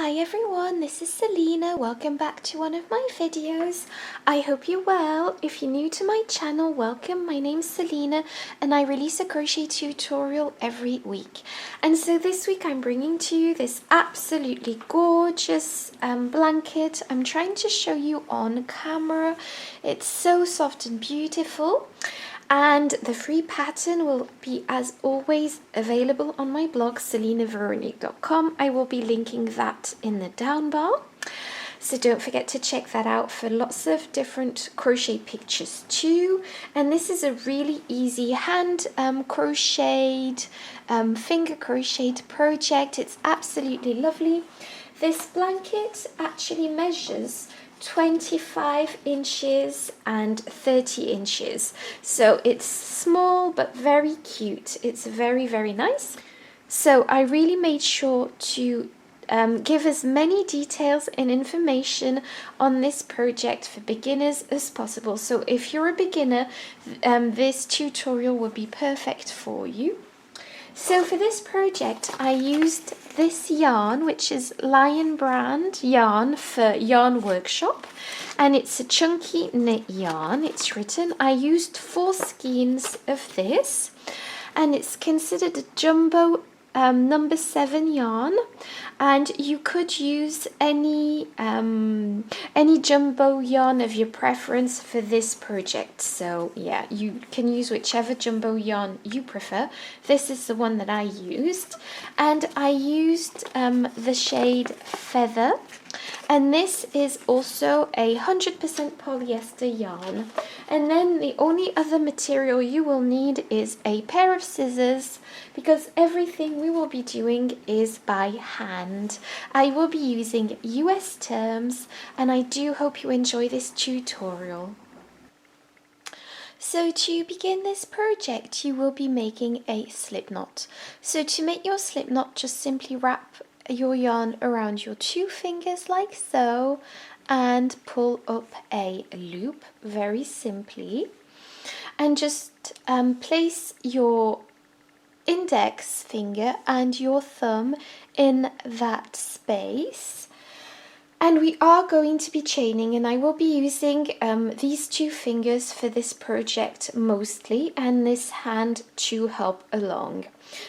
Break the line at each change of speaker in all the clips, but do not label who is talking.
Hi everyone, this is Selina. Welcome back to one of my videos. I hope you're well. If you're new to my channel, welcome. My name's Selina and I release a crochet tutorial every week. And so this week I'm bringing to you this absolutely gorgeous blanket. I'm trying to show you on camera. It's so soft and beautiful. And the free pattern will be, as always, available on my blog, selinaveronique.com. I will be linking that in the down bar. So don't forget to check that out for lots of different crochet pictures too. And this is a really easy hand crocheted, finger crocheted project. It's absolutely lovely. This blanket actually measures 25 inches and 30 inches, so it's small but very cute. It's very, very nice. So I really made sure to give as many details and information on this project for beginners as possible. So if you're a beginner, this tutorial will be perfect for you. So for this project, I used this yarn, which is Lion brand yarn for Yarn Workshop, and it's a chunky knit yarn. It's written, I used 4 skeins of this, and it's considered a jumbo number 7 yarn, and you could use any jumbo yarn of your preference for this project. So yeah, you can use whichever jumbo yarn you prefer. This is the one that I used, and I used the shade Feather, and this is also 100% polyester yarn. And then the only other material you will need is a pair of scissors, because everything we will be doing is by hand. I will be using US terms, and I do hope you enjoy this tutorial. So to begin this project, you will be making a slip knot. So to make your slip knot, just simply wrap your yarn around your 2 fingers like so, and pull up a loop very simply, and just place your index finger and your thumb in that space. And we are going to be chaining, and I will be using these 2 fingers for this project mostly, and this hand to help along.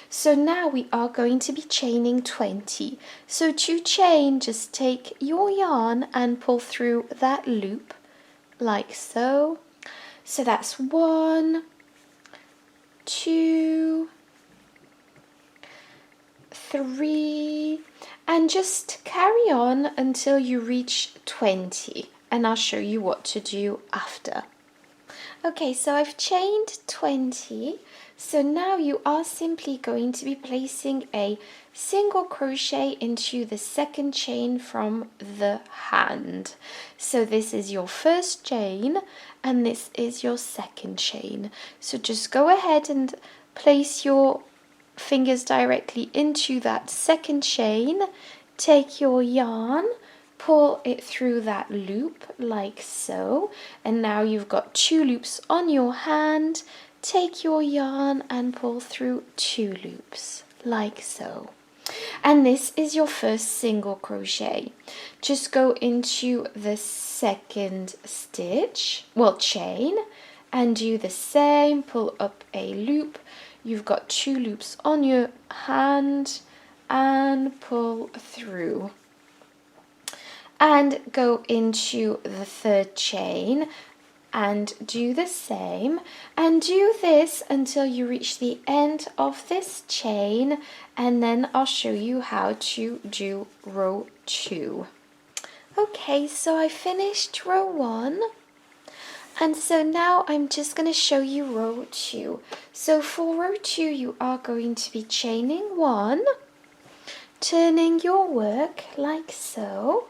So now we are going to be chaining 20. So to chain, just take your yarn and pull through that loop like so. So that's 1, 2, 3, and just carry on until you reach 20, and I'll show you what to do after. Okay, so I've chained 20, so now you are simply going to be placing a single crochet into the second chain from the hand. So this is your first chain, and this is your second chain. So just go ahead and place your fingers directly into that second chain, take your yarn, pull it through that loop like so, and now you've got 2 loops on your hand. Take your yarn and pull through 2 loops like so, and this is your first single crochet. Just go into the second stitch, chain, and do the same. Pull up a loop. You've got 2 loops on your hand, and pull through, and go into the third chain and do the same, and do this until you reach the end of this chain, and then I'll show you how to do row 2. Okay, so I finished row 1. And so now I'm just going to show you row 2. So for row 2, you are going to be chaining 1, turning your work like so.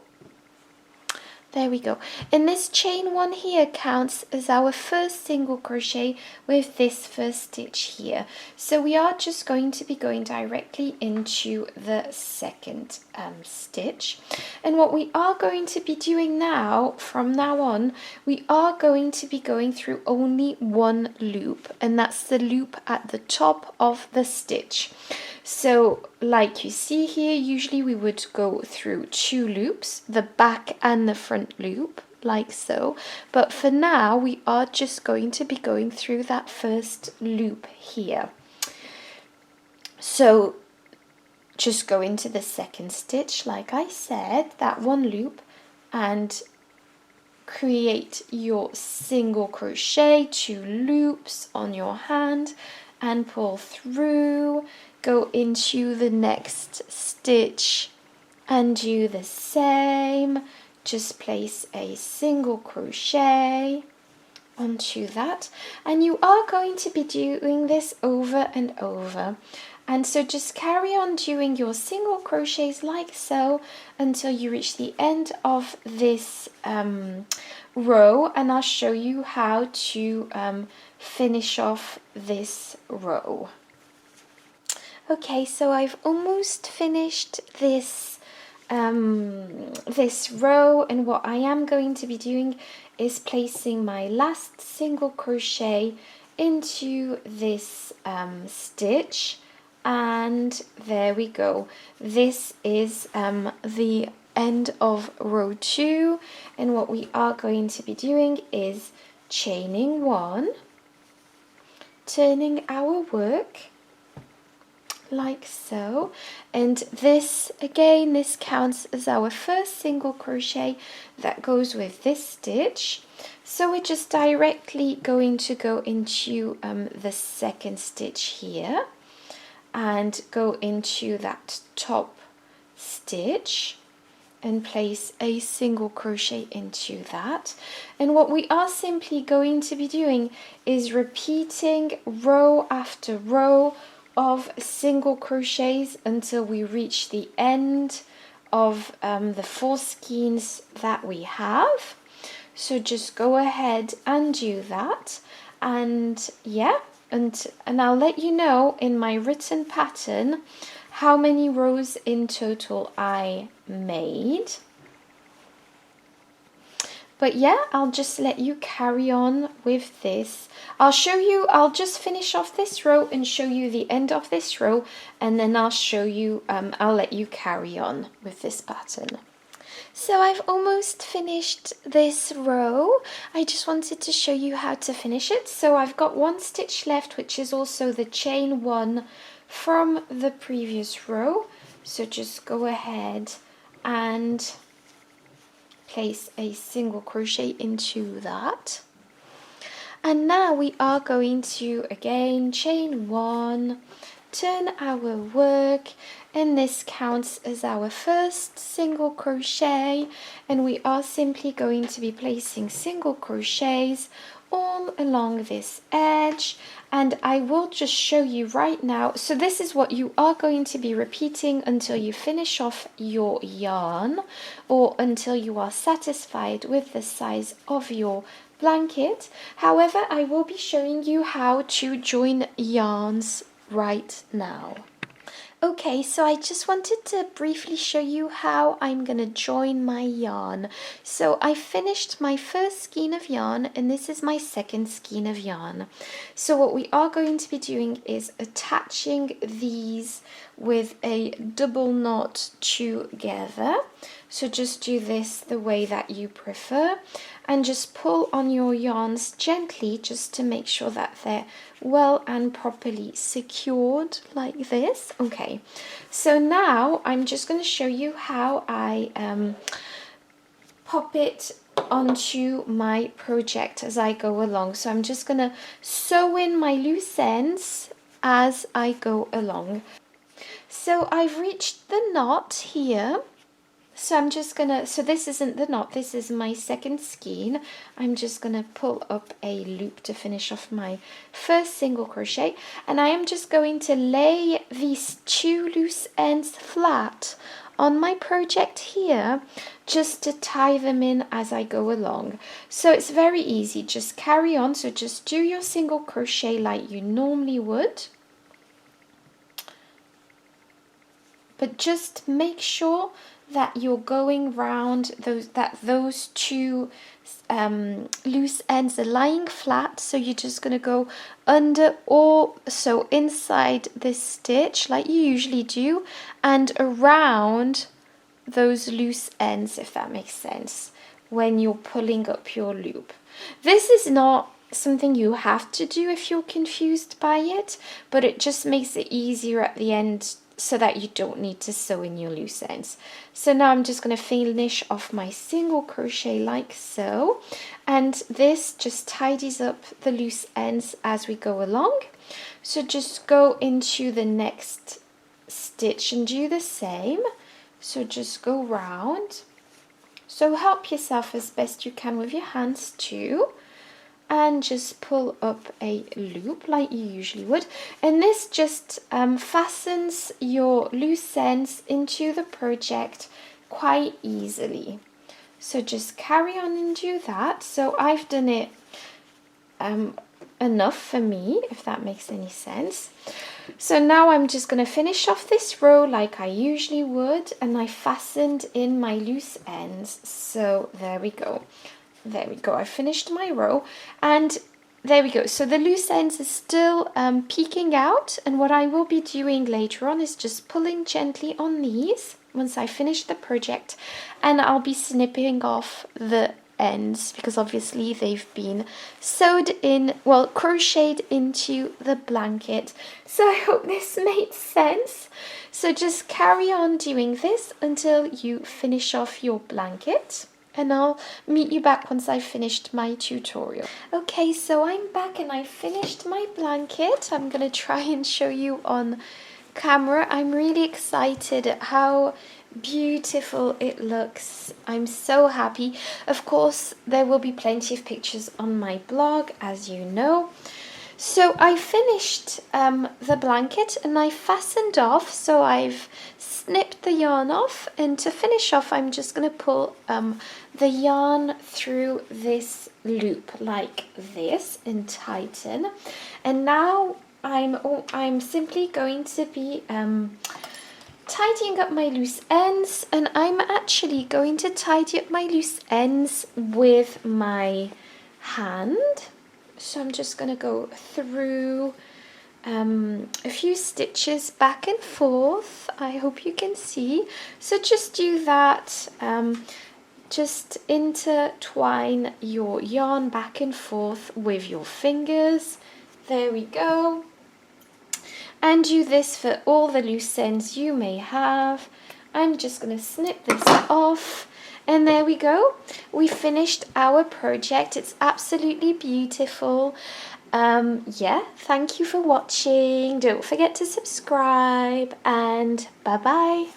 There we go. And this chain 1 here counts as our first single crochet with this first stitch here. So we are just going to be going directly into the second stitch. And what we are going to be doing now, from now on, we are going to be going through only 1 loop, and that's the loop at the top of the stitch. So like you see here, usually we would go through 2 loops, the back and the front loop, like so. But for now, we are just going to be going through that first loop here. So just go into the second stitch, like I said, that 1 loop, and create your single crochet, 2 loops on your hand, and pull through. Go into the next stitch and do the same. Just place a single crochet onto that, and you are going to be doing this over and over. And so just carry on doing your single crochets like so until you reach the end of this row, and I'll show you how to finish off this row. Okay, so I've almost finished this this row, and what I am going to be doing is placing my last single crochet into this stitch, and there we go. This is the end of row 2, and what we are going to be doing is chaining 1, turning our work like so, and this again, this counts as our first single crochet that goes with this stitch. So we're just directly going to go into the second stitch here and go into that top stitch and place a single crochet into that. And what we are simply going to be doing is repeating row after row of single crochets until we reach the end of the 4 skeins that we have. So just go ahead and do that, and yeah, and I'll let you know in my written pattern how many rows in total I made. But yeah, I'll just let you carry on with this. I'll just finish off this row and show you the end of this row, and then I'll show you, I'll let you carry on with this pattern. So I've almost finished this row. I just wanted to show you how to finish it. So I've got 1 stitch left, which is also the chain 1 from the previous row. So just go ahead and place a single crochet into that, and now we are going to again chain 1, turn our work, and this counts as our first single crochet, and we are simply going to be placing single crochets all along this edge, and I will just show you right now. So this is what you are going to be repeating until you finish off your yarn, or until you are satisfied with the size of your blanket. However, I will be showing you how to join yarns right now. Okay, so I just wanted to briefly show you how I'm going to join my yarn. So I finished my first skein of yarn, and this is my second skein of yarn. So what we are going to be doing is attaching these with a double knot together. So just do this the way that you prefer, and just pull on your yarns gently just to make sure that they're well and properly secured like this. Okay, so now I'm just going to show you how I pop it onto my project as I go along. So I'm just going to sew in my loose ends as I go along. So I've reached the knot here. So I'm just gonna, so this isn't the knot, this is my second skein. I'm just gonna pull up a loop to finish off my first single crochet, and I am just going to lay these 2 loose ends flat on my project here just to tie them in as I go along. So it's very easy, just carry on. So just do your single crochet like you normally would, but just make sure that you're going round those two loose ends are lying flat, so you're just going to go under or so inside this stitch like you usually do, and around those loose ends, if that makes sense, when you're pulling up your loop. This is not something you have to do if you're confused by it, but it just makes it easier at the end so that you don't need to sew in your loose ends. So now I'm just going to finish off my single crochet like so, and this just tidies up the loose ends as we go along. So just go into the next stitch and do the same. So just go round. So help yourself as best you can with your hands too, and just pull up a loop like you usually would, and this just fastens your loose ends into the project quite easily. So just carry on and do that. So I've done it enough for me, if that makes any sense. So now I'm just going to finish off this row like I usually would, and I fastened in my loose ends. So there we go. There we go, I finished my row, and there we go. So the loose ends are still peeking out, and what I will be doing later on is just pulling gently on these once I finish the project, and I'll be snipping off the ends because obviously they've been sewed in, well, crocheted into the blanket. So I hope this made sense. So just carry on doing this until you finish off your blanket, and I'll meet you back once I've finished my tutorial. Okay, so I'm back and I finished my blanket. I'm going to try and show you on camera. I'm really excited at how beautiful it looks. I'm so happy. Of course, there will be plenty of pictures on my blog, as you know. So I finished the blanket and I fastened off, so I've snipped the yarn off, and to finish off I'm just going to pull the yarn through this loop like this and tighten. And now I'm simply going to be tidying up my loose ends, and I'm actually going to tidy up my loose ends with my hand. So I'm just going to go through a few stitches back and forth. I hope you can see. So just do that. Just intertwine your yarn back and forth with your fingers. There we go. And do this for all the loose ends you may have. I'm just going to snip this off. And there we go. We finished our project. It's absolutely beautiful. Yeah, thank you for watching. Don't forget to subscribe, and bye-bye.